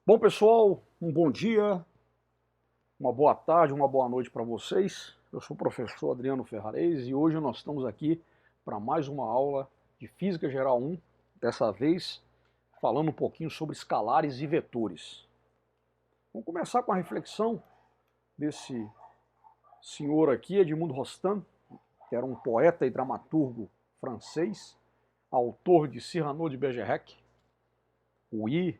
Bom, pessoal, um bom dia, uma boa tarde, uma boa noite para vocês. Eu sou o professor Adriano Ferrarese e hoje nós estamos aqui para mais uma aula de Física Geral 1, dessa vez falando um pouquinho sobre escalares e vetores. Vamos começar com a reflexão desse senhor aqui, Edmond Rostand, que era um poeta e dramaturgo francês, autor de Cyrano de Bergerac, Oui,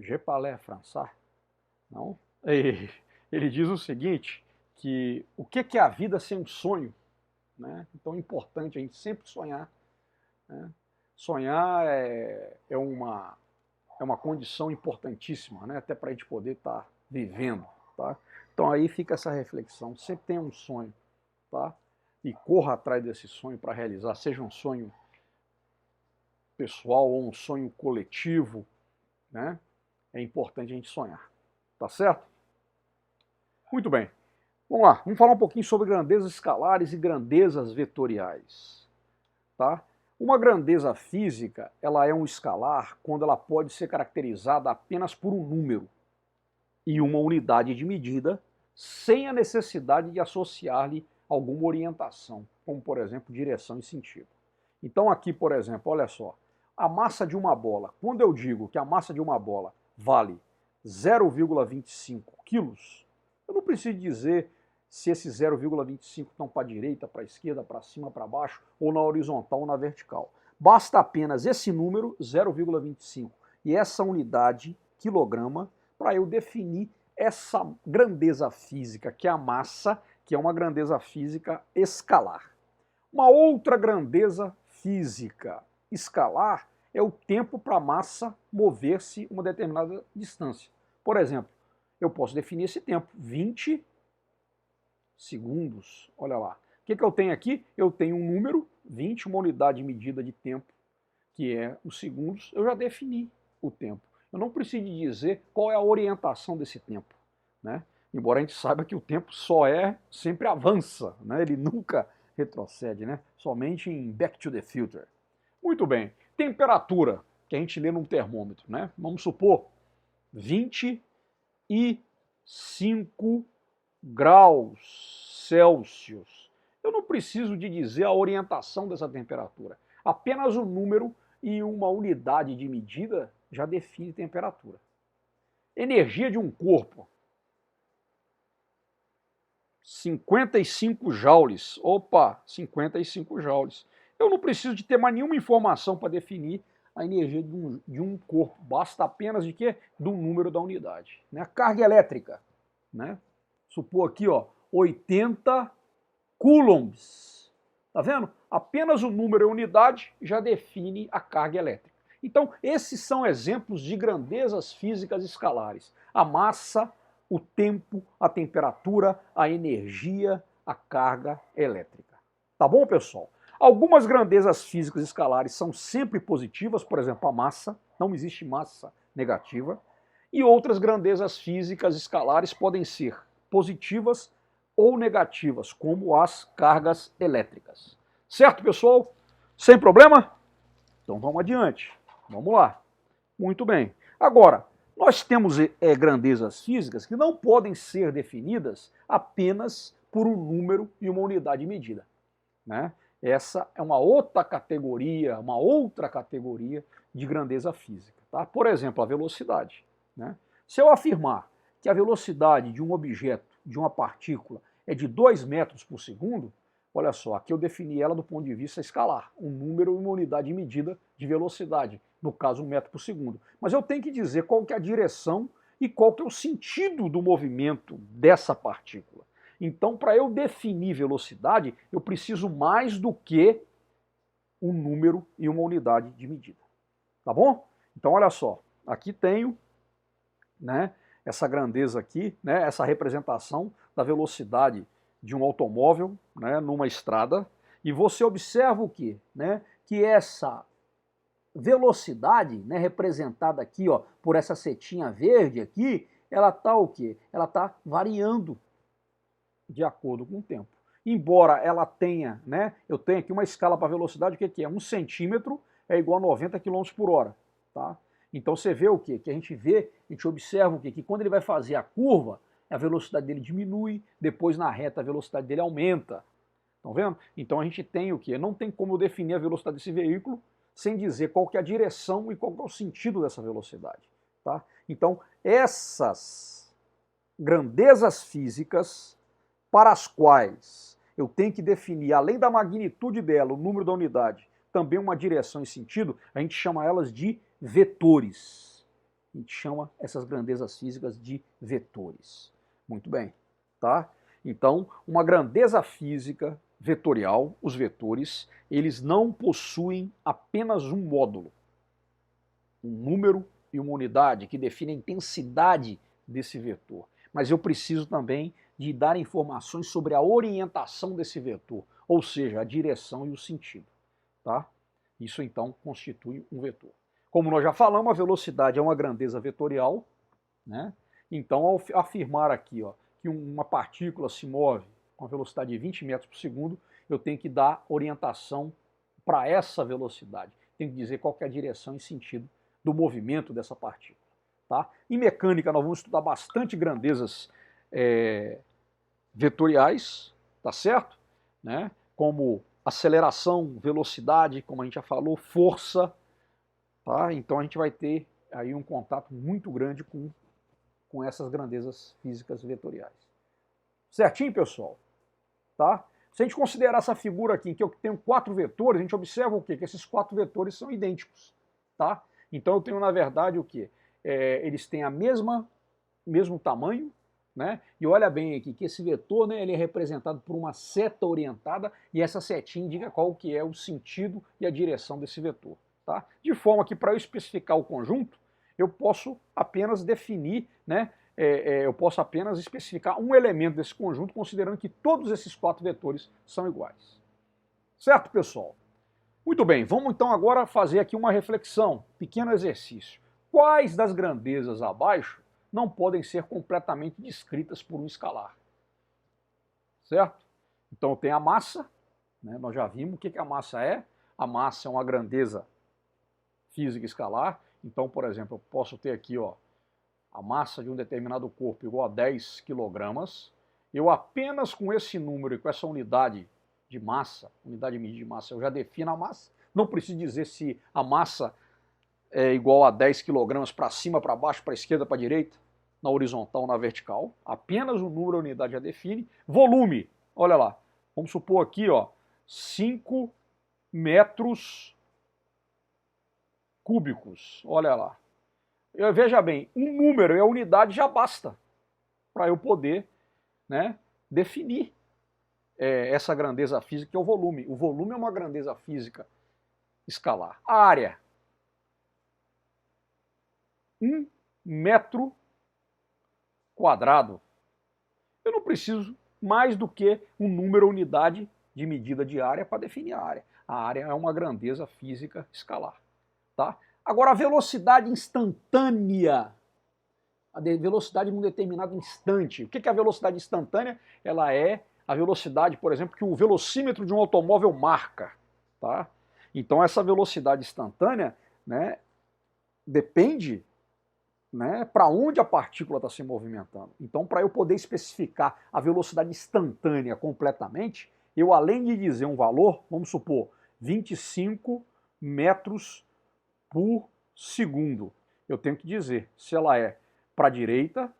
Je parle français. Não? Ele diz o seguinte, que o que é a vida sem um sonho? Né? Então é importante a gente sempre sonhar. Né? Sonhar é uma condição importantíssima, né? Até para a gente poder estar vivendo. Tá? Então aí fica essa reflexão, sempre tenha um sonho. Tá? E corra atrás desse sonho para realizar, seja um sonho pessoal ou um sonho coletivo. Né? É importante a gente sonhar. Tá certo? Muito bem. Vamos lá, vamos falar um pouquinho sobre grandezas escalares e grandezas vetoriais. Tá? Uma grandeza física, ela é um escalar quando ela pode ser caracterizada apenas por um número e uma unidade de medida, sem a necessidade de associar-lhe alguma orientação, como por exemplo direção e sentido. Então aqui, por exemplo, olha só, a massa de uma bola, quando eu digo que a massa de uma bola vale 0,25 quilos, eu não preciso dizer se esses 0,25 estão para a direita, para a esquerda, para cima, para baixo, ou na horizontal ou na vertical. Basta apenas esse número, 0,25, e essa unidade, quilograma, para eu definir essa grandeza física, que é a massa, que é uma grandeza física escalar. Uma outra grandeza física escalar é o tempo para a massa mover-se uma determinada distância. Por exemplo, eu posso definir esse tempo, 20 segundos. Olha lá. O que eu tenho aqui? Eu tenho um número, 20, uma unidade de medida de tempo, que é os segundos. Eu já defini o tempo. Eu não preciso dizer qual é a orientação desse tempo. Né? Embora a gente saiba que o tempo sempre avança, né? Ele nunca retrocede, né? Somente em Back to the Future. Muito bem. Temperatura, que a gente lê num termômetro, né? Vamos supor 25 graus Celsius. Eu não preciso de dizer a orientação dessa temperatura. Apenas o número e uma unidade de medida já define temperatura. Energia de um corpo. 55 joules. Opa, 55 joules. Eu não preciso de ter mais nenhuma informação para definir a energia de um corpo. Basta apenas de quê? Do número da unidade. Né? Carga elétrica. Né? Supor aqui, ó, 80 coulombs. Tá vendo? Apenas o número e a unidade já define a carga elétrica. Então, esses são exemplos de grandezas físicas escalares. A massa, o tempo, a temperatura, a energia, a carga elétrica. Tá bom, pessoal? Algumas grandezas físicas escalares são sempre positivas, por exemplo, a massa, não existe massa negativa, e outras grandezas físicas escalares podem ser positivas ou negativas, como as cargas elétricas. Certo, pessoal? Sem problema? Então vamos adiante. Vamos lá. Muito bem. Agora, nós temos grandezas físicas que não podem ser definidas apenas por um número e uma unidade de medida. Né? Essa é uma outra categoria de grandeza física. Tá? Por exemplo, a velocidade. Né? Se eu afirmar que a velocidade de um objeto, de uma partícula, é de 2 metros por segundo, olha só, aqui eu defini ela do ponto de vista escalar, um número e uma unidade de medida de velocidade, no caso 1 metro por segundo. Mas eu tenho que dizer qual que é a direção e qual que é o sentido do movimento dessa partícula. Então, para eu definir velocidade, eu preciso mais do que um número e uma unidade de medida. Tá bom? Então, olha só, aqui tenho, né, essa grandeza aqui, né, essa representação da velocidade de um automóvel, né, numa estrada, e você observa o quê? Né, que essa velocidade, né, representada aqui, ó, por essa setinha verde aqui, ela está o quê?Ela está variando de acordo com o tempo. Embora ela tenha, né, eu tenho aqui uma escala para velocidade, o que é? 1 centímetro é igual a 90 km por hora. Tá? Então você vê o quê? Que a gente observa o quê? Que quando ele vai fazer a curva, a velocidade dele diminui, depois na reta a velocidade dele aumenta. Estão vendo? Então a gente tem o quê? Não tem como eu definir a velocidade desse veículo sem dizer qual que é a direção e qual que é o sentido dessa velocidade. Tá? Então essas grandezas físicas para as quais eu tenho que definir, além da magnitude dela, o número da unidade, também uma direção e sentido, a gente chama elas de vetores. A gente chama essas grandezas físicas de vetores. Muito bem, tá? Então, uma grandeza física vetorial, os vetores, eles não possuem apenas um módulo, um número e uma unidade que define a intensidade desse vetor. Mas eu preciso também de dar informações sobre a orientação desse vetor, ou seja, a direção e o sentido. Tá? Isso então constitui um vetor. Como nós já falamos, a velocidade é uma grandeza vetorial, né? Então ao afirmar aqui que uma partícula se move com a velocidade de 20 metros por segundo, eu tenho que dar orientação para essa velocidade. Tenho que dizer qual que é a direção e sentido do movimento dessa partícula. Tá? Em mecânica nós vamos estudar bastante grandezas vetoriais, tá certo? Né? Como aceleração, velocidade, como a gente já falou, força, tá? Então a gente vai ter aí um contato muito grande com essas grandezas físicas vetoriais. Certinho, pessoal? Tá? Se a gente considerar essa figura aqui, em que eu tenho 4 vetores, a gente observa o quê? Que esses 4 vetores são idênticos, tá? Então eu tenho, na verdade, o quê? Eles têm mesmo tamanho, né? E olha bem aqui que esse vetor, né, ele é representado por uma seta orientada e essa setinha indica qual que é o sentido e a direção desse vetor. Tá? De forma que para eu especificar o conjunto, eu posso apenas definir, né, eu posso apenas especificar um elemento desse conjunto, considerando que todos esses 4 vetores são iguais. Certo, pessoal? Muito bem, vamos então agora fazer aqui uma reflexão, pequeno exercício. Quais das grandezas abaixo não podem ser completamente descritas por um escalar? Certo? Então tem a massa, né? Nós já vimos o que a massa é. A massa é uma grandeza física escalar. Então, por exemplo, eu posso ter aqui a massa de um determinado corpo igual a 10 kg. Eu apenas com esse número e com essa unidade de massa, unidade medida de massa, eu já defino a massa. Não preciso dizer se a massa é igual a 10 kg para cima, para baixo, para a esquerda, para a direita, na horizontal, na vertical. Apenas o número, a unidade já define. Volume, olha lá, vamos supor aqui 5 metros cúbicos, olha lá. Veja bem, um número e a unidade já basta para eu poder, né, definir essa grandeza física que é o volume. O volume é uma grandeza física escalar. A área, 1 metro quadrado. Eu não preciso mais do que um número ou unidade de medida de área para definir a área. A área é uma grandeza física escalar. Tá? Agora, a velocidade instantânea, a velocidade em um determinado instante. O que é a velocidade instantânea? Ela é a velocidade, por exemplo, que o velocímetro de um automóvel marca. Tá? Então, essa velocidade instantânea, né, depende, né, para onde a partícula está se movimentando. Então, para eu poder especificar a velocidade instantânea completamente, eu, além de dizer um valor, vamos supor, 25 metros por segundo, eu tenho que dizer se ela é para a direita,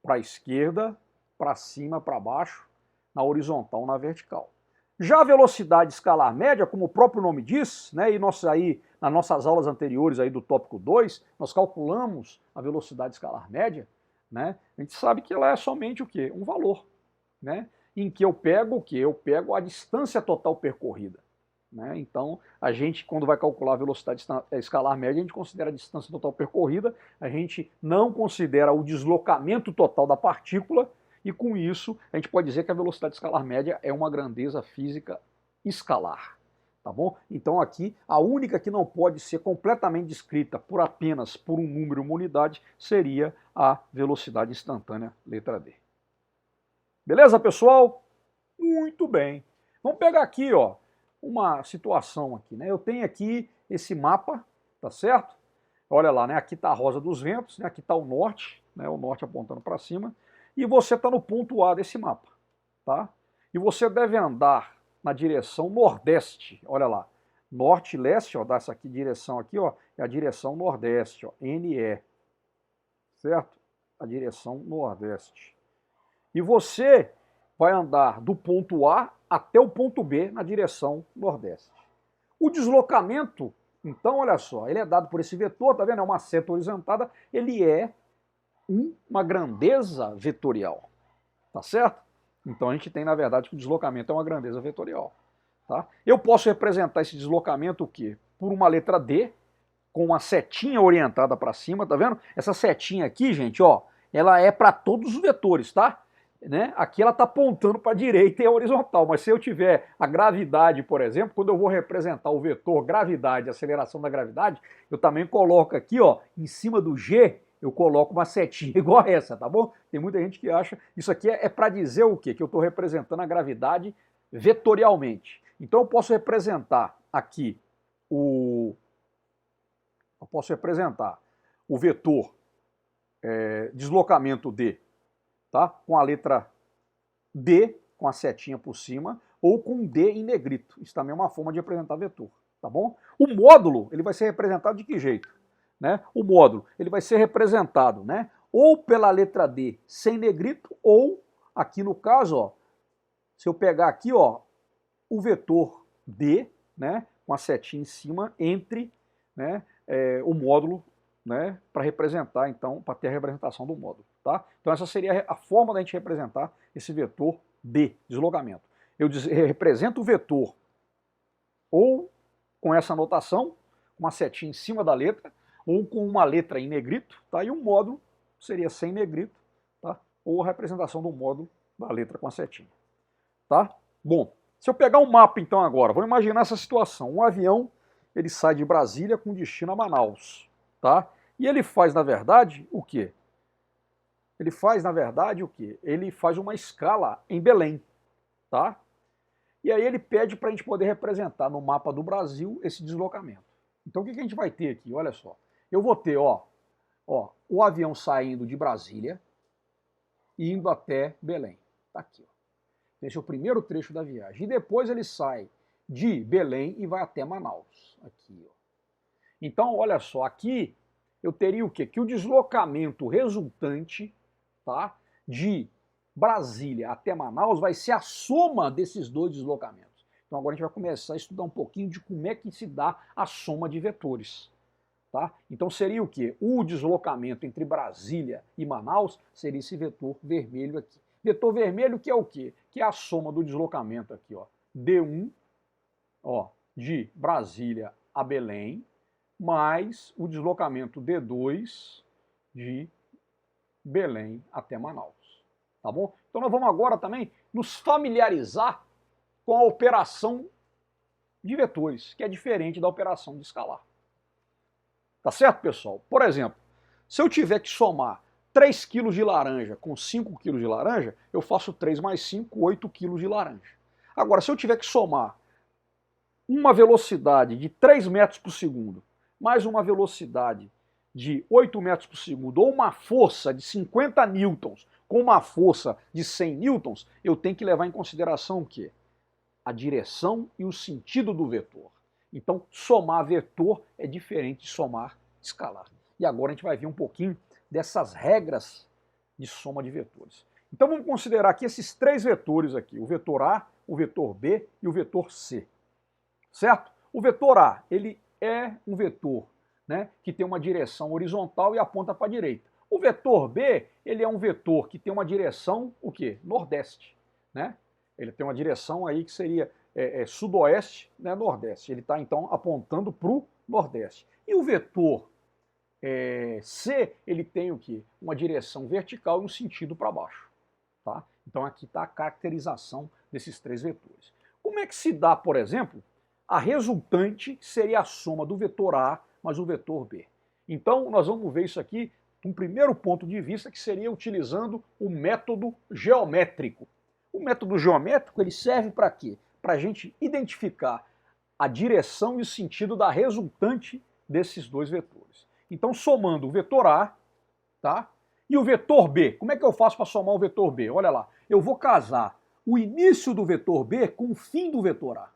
para a esquerda, para cima, para baixo, na horizontal, na vertical. Já a velocidade escalar média, como o próprio nome diz, né, e nós aí, nas nossas aulas anteriores aí do tópico 2, nós calculamos a velocidade escalar média, né, a gente sabe que ela é somente o quê? Um valor, né, em que eu pego o quê? Eu pego a distância total percorrida. Né? Então, a gente, quando vai calcular a velocidade escalar média, a gente considera a distância total percorrida, a gente não considera o deslocamento total da partícula, e com isso a gente pode dizer que a velocidade escalar média é uma grandeza física escalar. Tá bom? Então aqui, a única que não pode ser completamente descrita apenas por um número, uma unidade, seria a velocidade instantânea, letra D. Beleza, pessoal? Muito bem. Vamos pegar aqui, uma situação aqui, né? Eu tenho aqui esse mapa, tá certo? Olha lá, né? Aqui está a rosa dos ventos, né? Aqui está o norte apontando para cima, e você está no ponto A desse mapa, tá? E você deve andar na direção nordeste, olha lá, norte e leste, ó, dessa aqui direção aqui, ó, é a direção nordeste, ó, NE, certo? A direção nordeste. E você vai andar do ponto A até o ponto B na direção nordeste. O deslocamento, então, olha só, ele é dado por esse vetor, tá vendo? É uma seta horizontada, ele é uma grandeza vetorial, tá certo? Então a gente tem, na verdade, que o deslocamento é uma grandeza vetorial. Tá? Eu posso representar esse deslocamento o quê? Por uma letra D, com uma setinha orientada para cima, tá vendo? Essa setinha aqui, gente, ó, ela é para todos os vetores, tá? Né? Aqui ela está apontando para a direita e é horizontal, mas se eu tiver a gravidade, por exemplo, quando eu vou representar o vetor gravidade, aceleração da gravidade, eu também coloco aqui, ó, em cima do G, eu coloco uma setinha igual a essa, tá bom? Tem muita gente que acha, isso aqui é para dizer o quê? Que eu estou representando a gravidade vetorialmente. Então eu posso representar aqui o vetor deslocamento D, tá? Com a letra D, com a setinha por cima, ou com D em negrito. Isso também é uma forma de representar vetor, tá bom? O módulo, ele vai ser representado de que jeito? Né? O módulo, ele vai ser representado, né? Ou pela letra D sem negrito, ou aqui no caso, ó, se eu pegar aqui, ó, o vetor D, né, com a setinha em cima, entre, né, o módulo, né, para representar, então, para ter a representação do módulo, tá? Então essa seria a forma da gente representar esse vetor D, deslocamento. Eu represento o vetor ou com essa notação, uma setinha em cima da letra, ou com uma letra em negrito, tá? E um módulo seria sem negrito, tá? Ou a representação do módulo da letra com a setinha, tá? Bom, se eu pegar um mapa então agora, vou imaginar essa situação. Um avião, ele sai de Brasília com destino a Manaus, tá? E ele faz, na verdade, o quê? Ele faz, na verdade, o quê? Ele faz uma escala em Belém, tá? E aí ele pede para a gente poder representar no mapa do Brasil esse deslocamento. Então o que a gente vai ter aqui? Olha só. Eu vou ter, ó, o avião saindo de Brasília e indo até Belém. Tá aqui, ó. Esse é o primeiro trecho da viagem. E depois ele sai de Belém e vai até Manaus. Aqui, ó. Então, olha só, aqui eu teria o quê? Que o deslocamento resultante, tá, de Brasília até Manaus vai ser a soma desses dois deslocamentos. Então agora a gente vai começar a estudar um pouquinho de como é que se dá a soma de vetores. Tá? Então seria o quê? O deslocamento entre Brasília e Manaus seria esse vetor vermelho aqui. Vetor vermelho que é o quê? Que é a soma do deslocamento aqui, ó, D1, ó, de Brasília a Belém, mais o deslocamento D2 de Belém até Manaus. Tá bom? Então nós vamos agora também nos familiarizar com a operação de vetores, que é diferente da operação de escalar. Tá certo, pessoal? Por exemplo, se eu tiver que somar 3 kg de laranja com 5 kg de laranja, eu faço 3 mais 5, 8 kg de laranja. Agora, se eu tiver que somar uma velocidade de 3 metros por segundo, mais uma velocidade de 8 metros por segundo, ou uma força de 50 newtons com uma força de 100 newtons, eu tenho que levar em consideração o quê? A direção e o sentido do vetor. Então, somar vetor é diferente de somar escalar. E agora a gente vai ver um pouquinho dessas regras de soma de vetores. Então vamos considerar aqui esses três vetores aqui, o vetor A, o vetor B e o vetor C. Certo? O vetor A, ele é um vetor, né, que tem uma direção horizontal e aponta para a direita. O vetor B, ele é um vetor que tem uma direção, o quê? Nordeste, né? Ele tem uma direção aí que seria sudoeste, né, nordeste. Ele está, então, apontando para o nordeste. E o vetor C, ele tem o quê? Uma direção vertical e um sentido para baixo. Tá? Então aqui está a caracterização desses três vetores. Como é que se dá, por exemplo, a resultante seria a soma do vetor A mais o vetor B? Então nós vamos ver isso aqui de um primeiro ponto de vista, que seria utilizando o método geométrico. O método geométrico, ele serve para quê? Para a gente identificar a direção e o sentido da resultante desses dois vetores. Então, somando o vetor A, tá? E o vetor B, como é que eu faço para somar o vetor B? Olha lá, eu vou casar o início do vetor B com o fim do vetor A.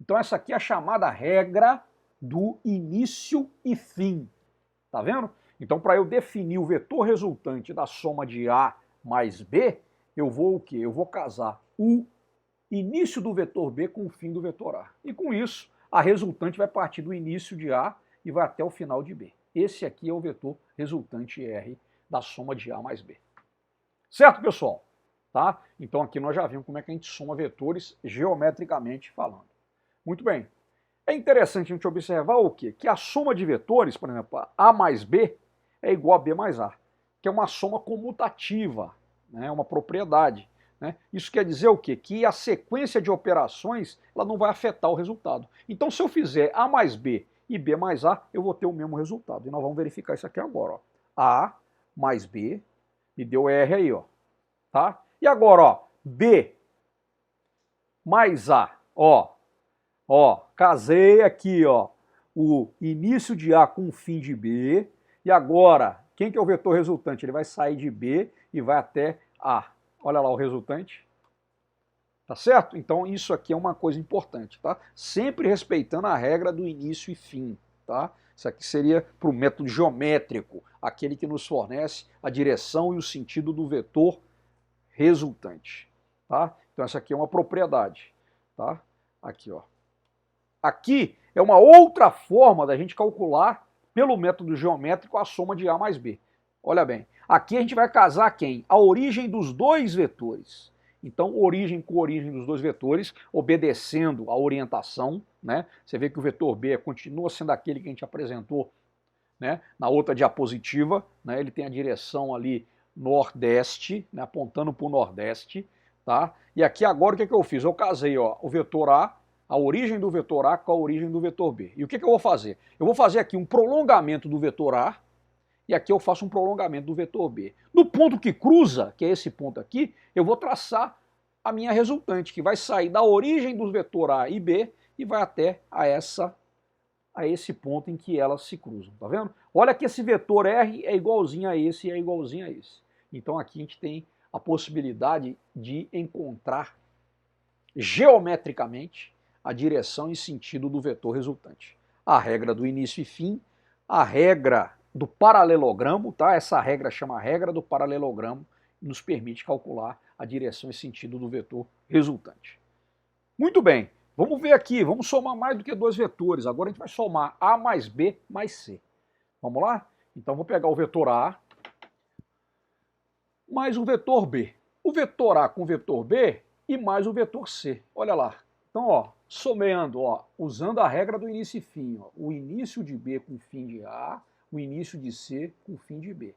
Então essa aqui é a chamada regra do início e fim. Tá vendo? Então para eu definir o vetor resultante da soma de A mais B, eu vou o quê? Eu vou casar o início do vetor B com o fim do vetor A. E com isso, a resultante vai partir do início de A e vai até o final de B. Esse aqui é o vetor resultante R da soma de A mais B. Certo, pessoal? Tá? Então aqui nós já vimos como é que a gente soma vetores geometricamente falando. Muito bem. É interessante a gente observar o quê? Que a soma de vetores, por exemplo, A mais B é igual a B mais A, que é uma soma comutativa, né? Uma propriedade. Né? Isso quer dizer o quê? Que a sequência de operações ela não vai afetar o resultado. Então se eu fizer A mais B e B mais A, eu vou ter o mesmo resultado. E nós vamos verificar isso aqui agora. Ó. A mais B me deu R aí, ó. Tá? E agora, ó, B mais A, ó, casei aqui, ó, o início de A com o fim de B, e agora, quem que é o vetor resultante? Ele vai sair de B e vai até A. Olha lá o resultante. Tá certo? Então isso aqui é uma coisa importante, tá? Sempre respeitando a regra do início e fim, tá? Isso aqui seria para o método geométrico, aquele que nos fornece a direção e o sentido do vetor resultante, tá? Então essa aqui é uma propriedade, tá? Aqui, ó. Aqui é uma outra forma da gente calcular pelo método geométrico a soma de A mais B. Olha bem, aqui a gente vai casar quem? A origem dos dois vetores. Então, origem com origem dos dois vetores, obedecendo a orientação, né? Você vê que o vetor B continua sendo aquele que a gente apresentou, né, na outra diapositiva, né? Ele tem a direção ali nordeste, né, apontando para o nordeste, tá? E aqui agora o que eu fiz? Eu casei, ó, o vetor A origem do vetor A com a origem do vetor B. E o que eu vou fazer? Eu vou fazer aqui um prolongamento do vetor A, e aqui eu faço um prolongamento do vetor B. No ponto que cruza, que é esse ponto aqui, eu vou traçar a minha resultante, que vai sair da origem do vetor A e B e vai até a esse ponto em que elas se cruzam, tá vendo? Olha que esse vetor R é igualzinho a esse e é igualzinho a esse. Então aqui a gente tem a possibilidade de encontrar geometricamente a direção e sentido do vetor resultante. A regra do início e fim, a regra do paralelogramo, tá? Essa regra chama regra do paralelogramo e nos permite calcular a direção e sentido do vetor resultante. Muito bem, vamos ver aqui, vamos somar mais do que dois vetores. Agora a gente vai somar A mais B mais C. Vamos lá? Então vou pegar o vetor A mais o vetor B. O vetor A com o vetor B e mais o vetor C. Olha lá. Então, ó, somando, ó, usando a regra do início e fim, ó, o início de B com o fim de A, o início de C com o fim de B.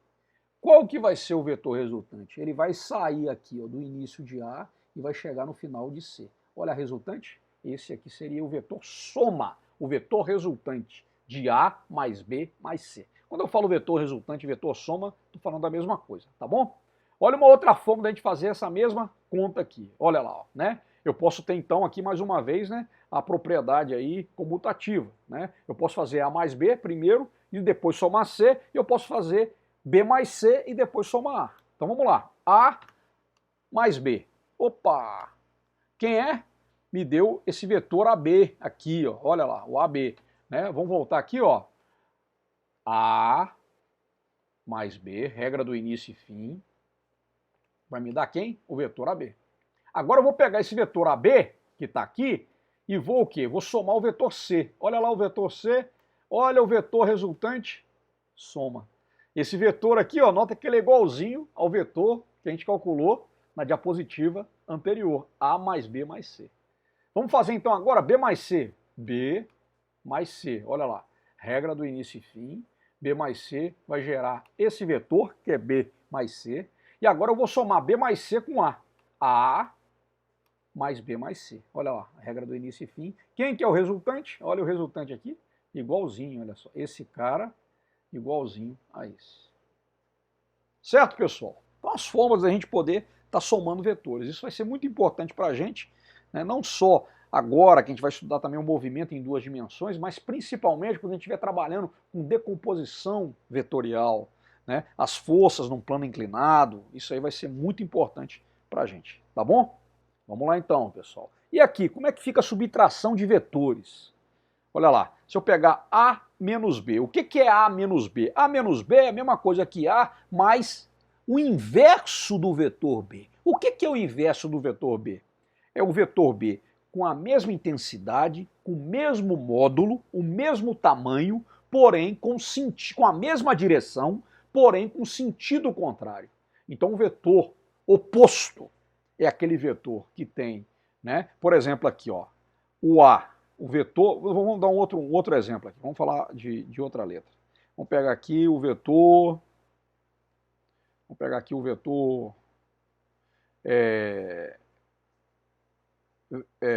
Qual que vai ser o vetor resultante? Ele vai sair aqui, ó, do início de A e vai chegar no final de C. Olha a resultante. Esse aqui seria o vetor soma, o vetor resultante de A mais B mais C. Quando eu falo vetor resultante e vetor soma, estou falando da mesma coisa, tá bom? Olha uma outra forma da gente fazer essa mesma conta aqui. Olha lá, ó, né? Eu posso ter então aqui mais uma vez, né, a propriedade aí comutativa, né? Eu posso fazer A mais B primeiro e depois somar C, e eu posso fazer B mais C e depois somar A. Então vamos lá. A mais B. Opa! Quem é? Me deu esse vetor AB aqui, ó. Olha lá, o AB. Né? Vamos voltar aqui, ó. A mais B, regra do início e fim. Vai me dar quem? O vetor AB. Agora eu vou pegar esse vetor AB, que está aqui, e vou o quê? Vou somar o vetor C. Olha lá o vetor C, olha o vetor resultante, soma. Esse vetor aqui, ó, nota que ele é igualzinho ao vetor que a gente calculou na diapositiva anterior, A mais B mais C. Vamos fazer então agora B mais C. B mais C, olha lá, regra do início e fim, B mais C vai gerar esse vetor, que é B mais C, e agora eu vou somar B mais C com A mais B mais C. Olha lá, a regra do início e fim. Quem que é o resultante? Olha o resultante aqui, igualzinho, olha só, esse cara igualzinho a esse. Certo, pessoal? Então as formas da gente poder estar somando vetores. Isso vai ser muito importante para a gente, né? Não só agora que a gente vai estudar também o movimento em duas dimensões, mas principalmente quando a gente estiver trabalhando com decomposição vetorial, né? As forças num plano inclinado, isso aí vai ser muito importante para a gente, tá bom? Vamos lá então, pessoal. E aqui, como é que fica a subtração de vetores? Olha lá, se eu pegar A menos B, o que é A menos B? A menos B é a mesma coisa que A mais o inverso do vetor B. O que é o inverso do vetor B? É o vetor B com a mesma intensidade, com o mesmo módulo, o mesmo tamanho, porém com a mesma direção, porém com sentido contrário. Então o vetor oposto é aquele vetor que tem, né? Por exemplo aqui, ó, o A, o vetor, vamos dar um outro exemplo aqui, vamos falar de outra letra. Vamos pegar aqui o vetor,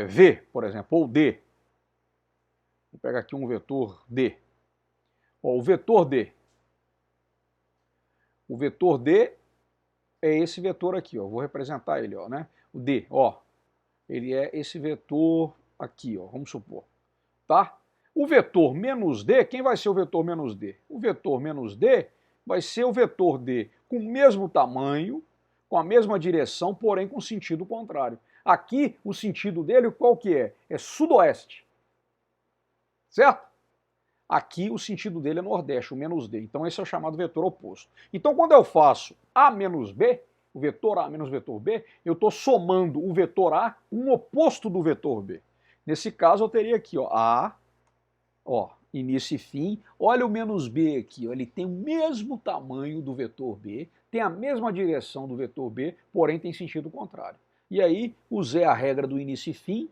V, por exemplo, ou D. Vou pegar aqui um vetor D. Ó, o vetor D. O vetor D é esse vetor aqui, ó. Vou representar ele, ó, né? O D, ó. Ele é esse vetor aqui, ó, vamos supor, tá? O vetor menos D, quem vai ser o vetor menos D? O vetor menos D vai ser o vetor D com o mesmo tamanho, com a mesma direção, porém com sentido contrário. Aqui, o sentido dele, qual que é? É sudoeste, certo? Aqui, o sentido dele é nordeste, o menos D. Então, esse é o chamado vetor oposto. Então, quando eu faço A menos B, o vetor A menos o vetor B, eu estou somando o vetor A com o oposto do vetor B. Nesse caso, eu teria aqui, ó, A, ó, início e fim. Olha o menos B aqui, ó, ele tem o mesmo tamanho do vetor B, tem a mesma direção do vetor B, porém tem sentido contrário. E aí, usei a regra do início e fim,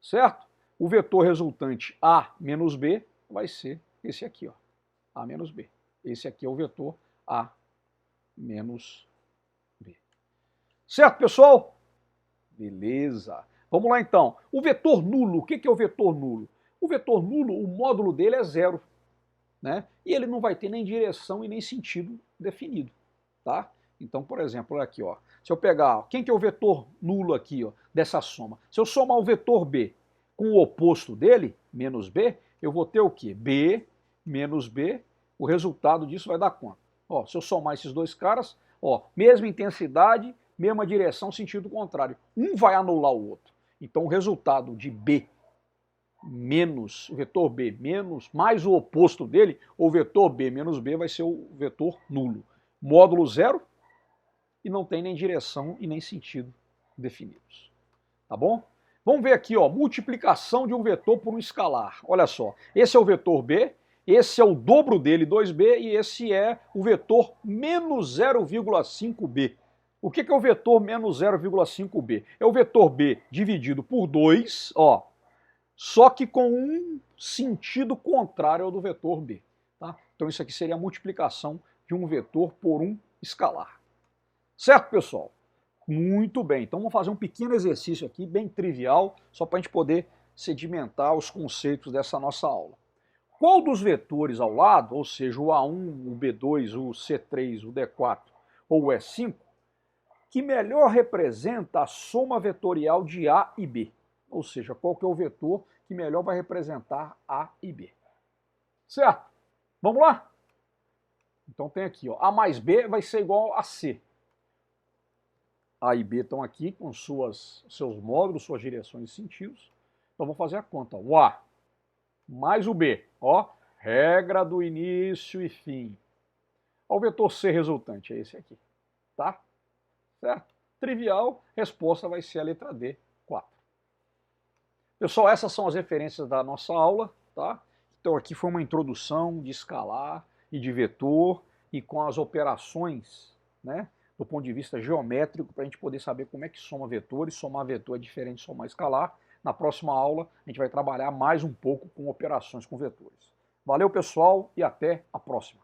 certo? O vetor resultante A menos B vai ser esse aqui, ó, A menos B. Esse aqui é o vetor A menos B. Certo, pessoal? Beleza. Vamos lá então. O vetor nulo, o que é o vetor nulo? O vetor nulo, o módulo dele é zero, né? E ele não vai ter nem direção e nem sentido definido, tá? Então, por exemplo, olha aqui, ó. Se eu pegar, quem que é o vetor nulo aqui, ó, dessa soma? Se eu somar o vetor B com o oposto dele, menos B, eu vou ter o quê? B menos B, o resultado disso vai dar quanto? Ó, se eu somar esses dois caras, ó, mesma intensidade, mesma direção, sentido contrário. Um vai anular o outro. Então o resultado de B menos, o vetor B menos, mais o oposto dele, o vetor B menos B vai ser o vetor nulo. Módulo zero e não tem nem direção e nem sentido definidos. Tá bom? Vamos ver aqui, ó, multiplicação de um vetor por um escalar. Olha só, esse é o vetor B, esse é o dobro dele, 2B, e esse é o vetor menos 0,5B. O que é o vetor menos 0,5B? É o vetor B dividido por 2, ó, só que com um sentido contrário ao do vetor B. Tá? Então isso aqui seria a multiplicação de um vetor por um escalar. Certo, pessoal? Muito bem, então vamos fazer um pequeno exercício aqui, bem trivial, só para a gente poder sedimentar os conceitos dessa nossa aula. Qual dos vetores ao lado, ou seja, o A1, o B2, o C3, o D4 ou o E5, que melhor representa a soma vetorial de A e B? Ou seja, qual que é o vetor que melhor vai representar A e B? Certo? Vamos lá? Então tem aqui, ó, A mais B vai ser igual a C. A e B estão aqui com seus módulos, suas direções e sentidos. Então vamos fazer a conta. O A mais o B, ó, regra do início e fim. O vetor C resultante é esse aqui, tá? Certo? Trivial, resposta vai ser a letra D, 4. Pessoal, essas são as referências da nossa aula, tá? Então aqui foi uma introdução de escalar e de vetor e com as operações, né? Do ponto de vista geométrico, para a gente poder saber como é que soma vetores. Somar vetor é diferente de somar escalar. Na próxima aula, a gente vai trabalhar mais um pouco com operações com vetores. Valeu, pessoal, e até a próxima.